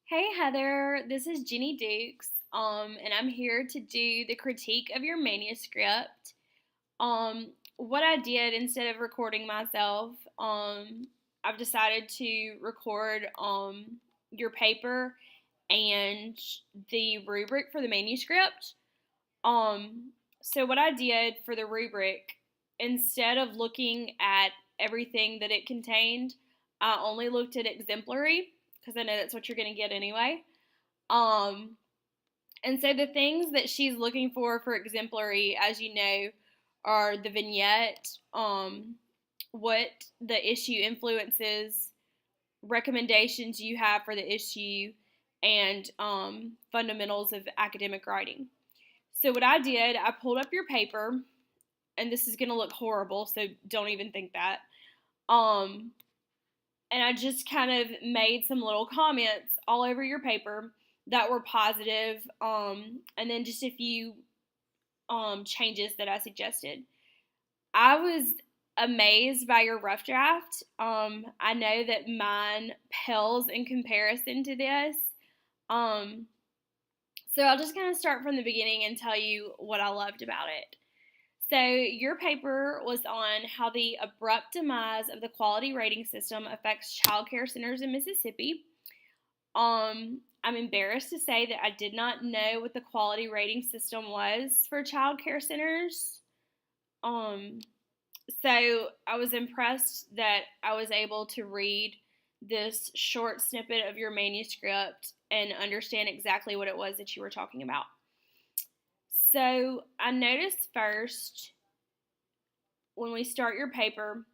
Hey Heather, this is Jenny Dukes, and I'm here to do the critique of your manuscript. What I did instead of recording myself, I've decided to record your paper and the rubric for the manuscript. So what I did for the rubric, instead of looking at everything that it contained, I only looked at exemplary because I know that's what you're going to get anyway. Um, and so the things that she's looking for exemplary, as you know, are the vignette, what the issue influences, recommendations you have for the issue, and fundamentals of academic writing. So what I did, I pulled up your paper, and this is going to look horrible, so don't even think that. Um, and I just kind of made some little comments all over your paper that were positive, and then just a few changes that I suggested. I was amazed by your rough draft. I know that mine pales in comparison to this. Um, so I'll just kind of start from the beginning and tell you what I loved about it. So, your paper was on how the abrupt demise of the quality rating system affects child care centers in Mississippi. I'm embarrassed to say that I did not know what the quality rating system was for child care centers. Um, so, I was impressed that I was able to read this short snippet of your manuscript and understand exactly what it was that you were talking about. So, I noticed first when we start your paper,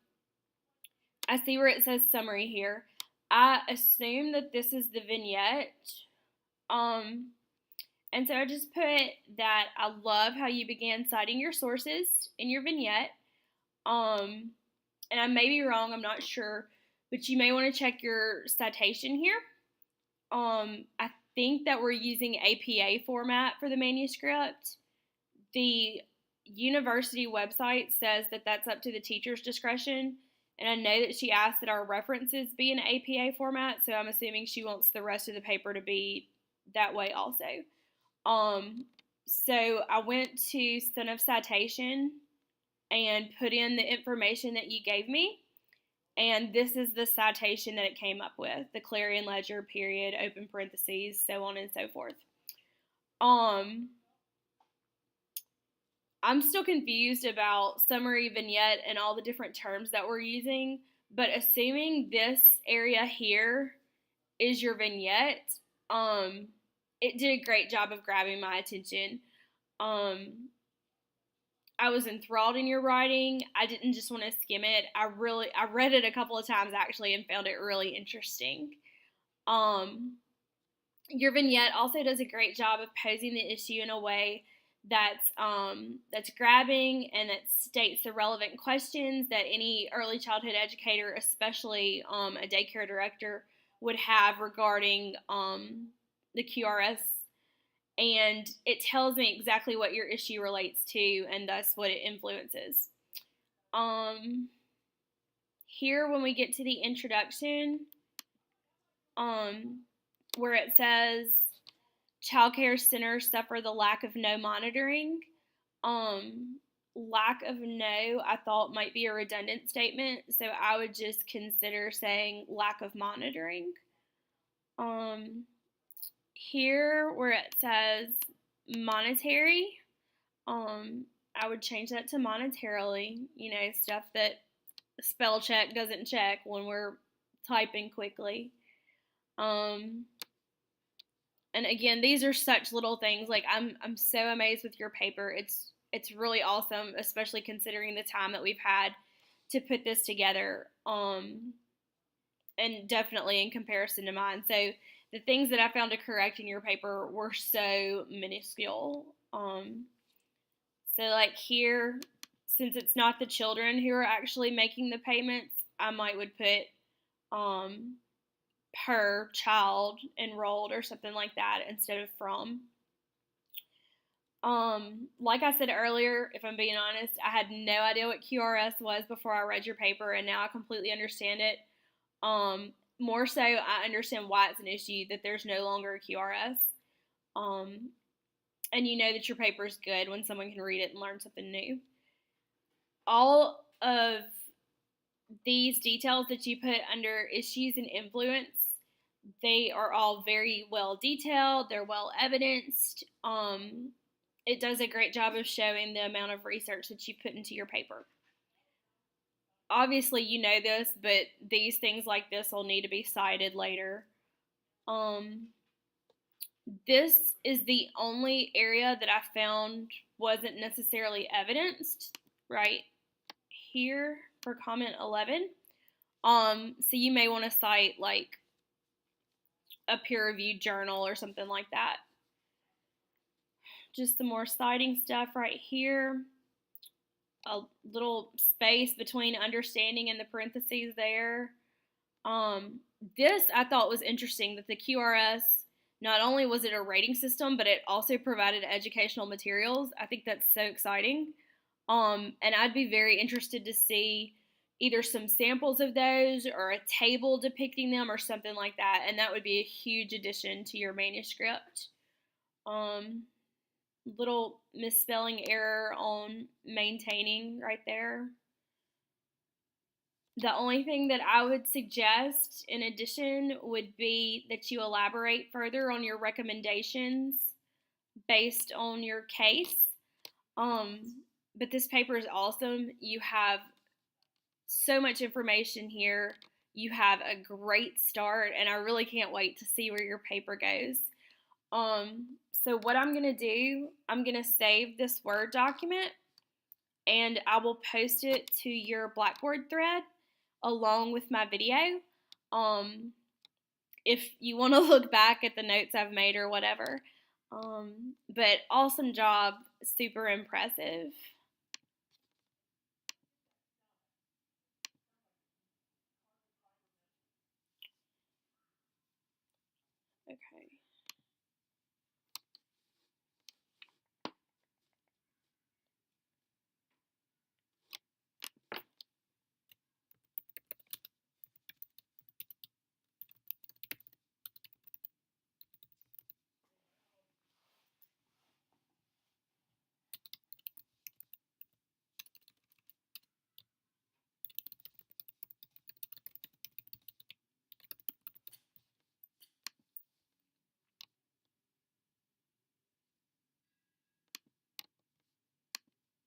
I see where it says summary here. I assume that this is the vignette. And so I just put that I love how you began citing your sources in your vignette. And I may be wrong, I'm not sure, but you may want to check your citation here. I think that we're using APA format for the manuscript. The university website says that that's up to the teacher's discretion, and I know that she asked that our references be in APA format, so I'm assuming she wants the rest of the paper to be that way also. So I went to Son of Citation and put in the information that you gave me, and this is the citation that it came up with: the Clarion Ledger, period, open parentheses, so on and so forth. I'm still confused about summary, vignette, and all the different terms that we're using, but assuming this area here is your vignette, it did a great job of grabbing my attention. I was enthralled in your writing. I didn't just want to skim it. I read it a couple of times actually and found it really interesting. Your vignette also does a great job of posing the issue in a way that's grabbing and that states the relevant questions that any early childhood educator, especially a daycare director, would have regarding the QRS. And it tells me exactly what your issue relates to and thus what it influences. Here, when we get to the introduction, where it says child care centers suffer the lack of no monitoring. Lack of no, I thought might be a redundant statement, so I would just consider saying lack of monitoring. Here where it says monetary, I would change that to monetarily, stuff that spell check doesn't check when we're typing quickly. And again, these are such little things. Like I'm so amazed with your paper. It's really awesome, especially considering the time that we've had to put this together. And definitely in comparison to mine. So the things that I found to correct in your paper were so minuscule. So like here, since it's not the children who are actually making the payments, I would put per child enrolled or something like that instead of from. Like I said earlier, if I'm being honest, I had no idea what QRS was before I read your paper, and now I completely understand it. more so, I understand why it's an issue that there's no longer a QRS. And you know that your paper is good when someone can read it and learn something new. All of these details that you put under issues and influence, they are all very well detailed. They're well evidenced. It does a great job of showing the amount of research that you put into your paper. Obviously, you know this, but these things like this will need to be cited later. This is the only area that I found wasn't necessarily evidenced right here for comment 11. So you may want to cite like a peer-reviewed journal or something like that. Just some more citing stuff right here. A little space between understanding and the parentheses there. This I thought was interesting, that the QRS, not only was it a rating system, but it also provided educational materials. I think that's so exciting. And I'd be very interested to see either some samples of those or a table depicting them or something like that. And that would be a huge addition to your manuscript. Little misspelling error on maintaining right there. The only thing that I would suggest in addition would be that you elaborate further on your recommendations based on your case. But this paper is awesome. You have so much information here. You have a great start, and I really can't wait to see where your paper goes. So what I'm going to do, I'm going to save this Word document, and I will post it to your Blackboard thread along with my video. If you want to look back at the notes I've made or whatever. But awesome job, super impressive. Okay.